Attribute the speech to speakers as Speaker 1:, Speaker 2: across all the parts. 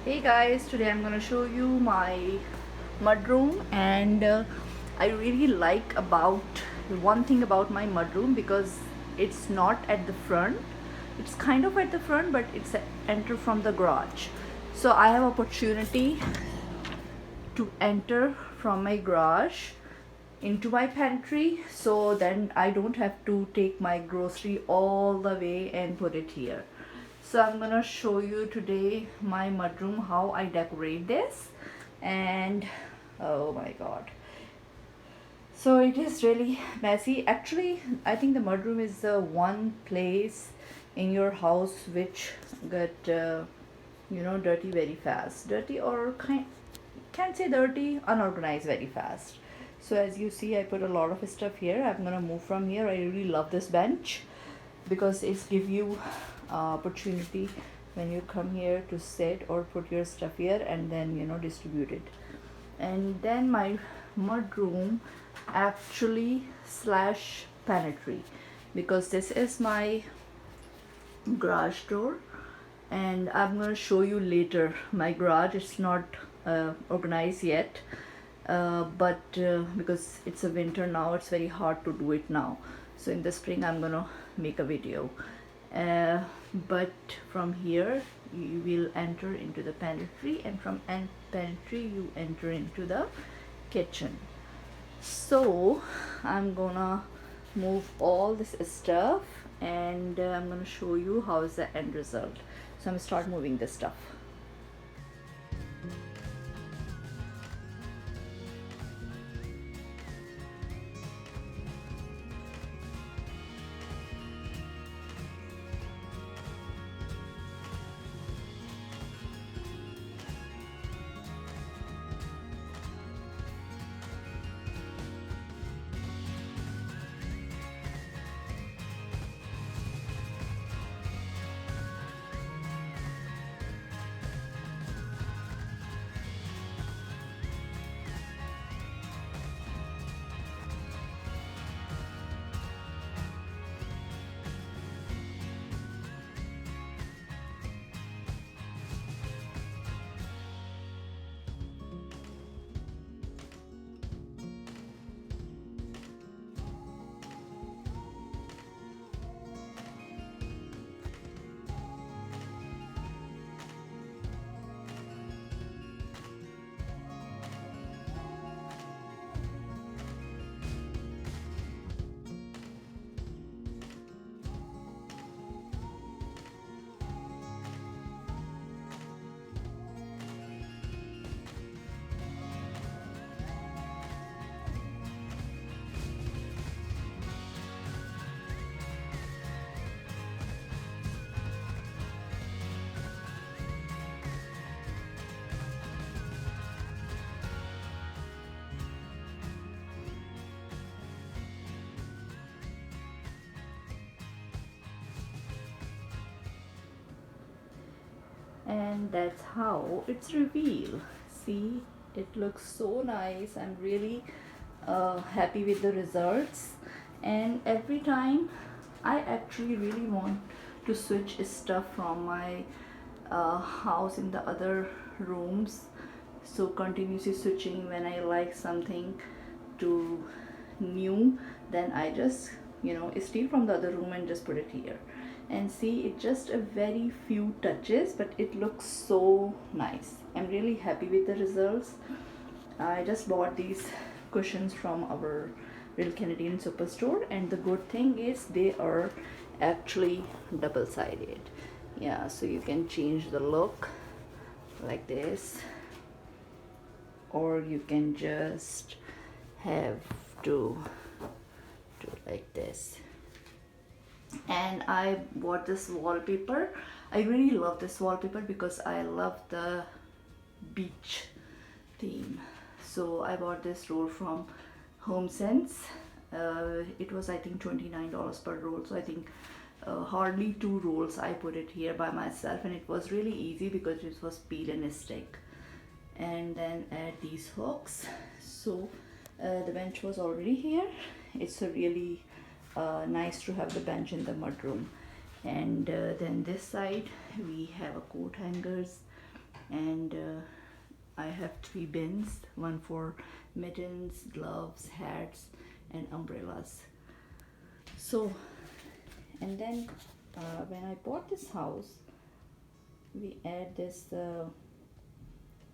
Speaker 1: Hey guys, today I'm gonna show you my mudroom, and I really like about one thing about my mudroom because it's not at the front. It's kind of at the front, but it's enter from the garage. So I have opportunity to enter from my garage into my pantry, so then I don't have to take my grocery all the way and put it here. So I'm gonna show you today my mudroom, how I decorate this. And oh my god, so it is really messy. Actually, I think the mudroom is the one place in your house which got dirty very fast. Dirty, or can't say dirty, unorganized very fast. So as you see, I put a lot of stuff here. I'm gonna move from here. I really love this bench because it's give you opportunity when you come here to sit or put your stuff here and then distribute it. And then my mud room actually slash pantry, because this is my garage door, and I'm gonna show you later my garage. It's not organized yet, but because it's a winter now, it's very hard to do it now. So in the spring I'm gonna make a video. But from here you will enter into the pantry, and from pantry you enter into the kitchen. So I'm gonna move all this stuff, and I'm gonna show you how is the end result. So I'm gonna start moving this stuff. And that's how it's revealed. See, it looks so nice. I'm really happy with the results. And every time I actually really want to switch stuff from my house in the other rooms, so continuously switching when I like something to new, then I just steal from the other room and just put it here. And see, it just a very few touches, but it looks so nice. I'm really happy with the results. I just bought these cushions from our Real Canadian Superstore, and the good thing is they are actually double-sided. Yeah, so you can change the look like this, or you can just have to do like this. And I bought this wallpaper. I really love this wallpaper because I love the beach theme. So I bought this roll from Home Sense. It was, I think, $29 per roll. So I think hardly 2 rolls I put it here by myself, and it was really easy because it was peel and stick. And then add these hooks. So the bench was already here. It's a really nice to have the bench in the mudroom. And then this side we have a coat hangers, and I have 3 bins, one for mittens, gloves, hats, and umbrellas. So, and then when I bought this house, we add this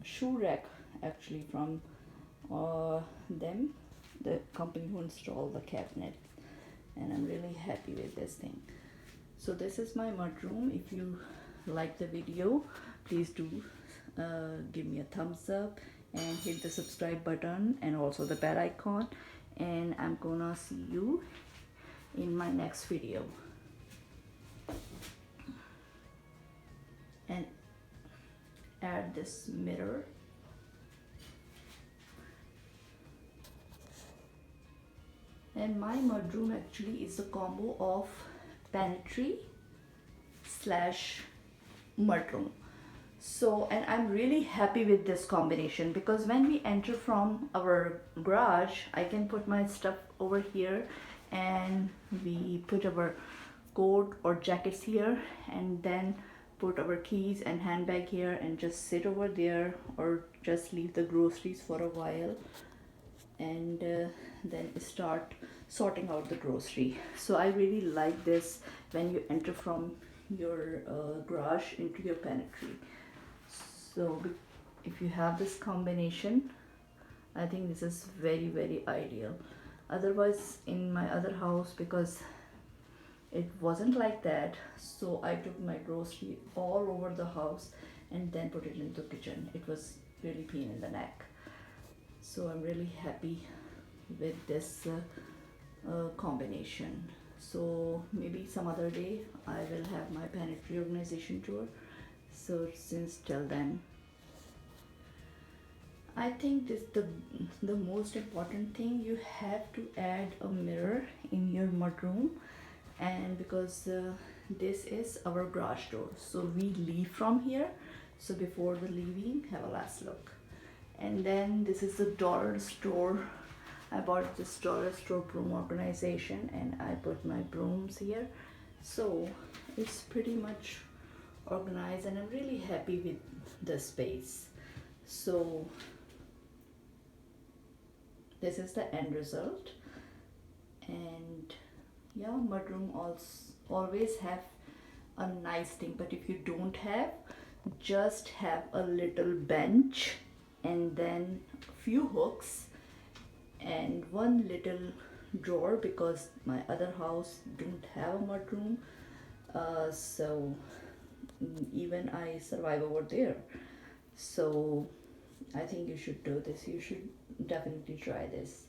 Speaker 1: shoe rack actually from them, the company who installed the cabinet, and I'm really happy with this thing. So this is my mudroom. If you like the video, please do give me a thumbs up and hit the subscribe button and also the bell icon, and I'm gonna see you in my next video. And add this mirror. And my mudroom actually is a combo of pantry slash mudroom. So, and I'm really happy with this combination because when we enter from our garage, I can put my stuff over here, and we put our coat or jackets here, and then put our keys and handbag here and just sit over there, or just leave the groceries for a while, and then start sorting out the grocery. So I really like this when you enter from your garage into your pantry. So if you have this combination, I think this is very, very ideal. Otherwise, in my other house, because it wasn't like that, so I took my grocery all over the house and then put it into the kitchen. It was really pain in the neck. So I'm really happy with this combination. So maybe some other day I will have my pantry organization tour. So since till then, I think this the most important thing, you have to add a mirror in your mudroom, and because this is our garage door, so we leave from here. So before the leaving, have a last look. And then this is the dollar store. I bought this dollar store broom organization, and I put my brooms here. So it's pretty much organized, and I'm really happy with the space. So this is the end result. And yeah, mudroom always have a nice thing, but if you don't have, just have a little bench and then few hooks and one little drawer, because my other house don't have a mudroom, so even I survive over there. So I think you should do this. You should definitely try this.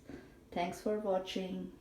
Speaker 1: Thanks for watching.